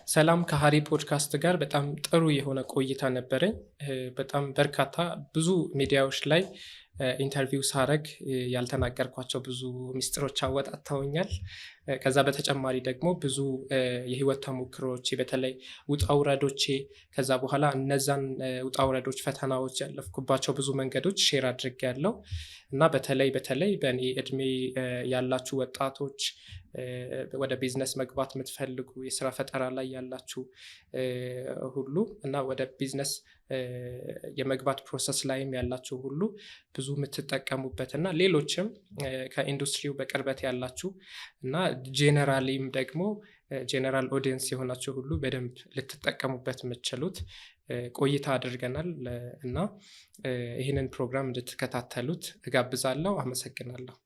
ሰላም ከሃሪ ፖድካስት ጋር በጣም ጥሩ የሆነ ቆይታ ነበረኝ። በጣም በርካታ ብዙ ሚዲያዎች ላይ ኢንተርቪው ሳረግ ያልተናገርኳቸው ብዙ ሚስጥሮች አወጣጥተውኛል። ከዛ በተጨማሪ ደግሞ ብዙ የህይወት ተሞክሮቼ በተለይ ውጣ ውረዶቼ ከዛ በኋላ እነዛን ውጣ ውረዶች ፈተናዎች ያለፍኩባቸው ብዙ መንገዶች ሼር አድርጌያለሁ እና በተለይ በእኔ እድሜ ያላችሁ ወጣቶች ወደ ቢዝነስ መግባት የምትፈልጉ የስራ ፈጠራ ላይ ያላችሁ ሁሉ እና ወደ ቢዝነስ የመግባት ፕሮሰስ ላይም ያላችሁ ሁሉ ብዙ የምትጠቀሙበት እና ሌሎችም ከኢንዱስትሪው በቅርበት ያላችሁ እና ጄነራሊም ደግሞ ጄነራል ኦዲየንስ የሆናችሁ ሁሉ በደንብ ልትጠቀሙበት የምትችሉት ቆይታ አድርገናል እና ይህንን ፕሮግራም እንድትከታተሉት እጋብዛለሁ። አመሰግናለሁ።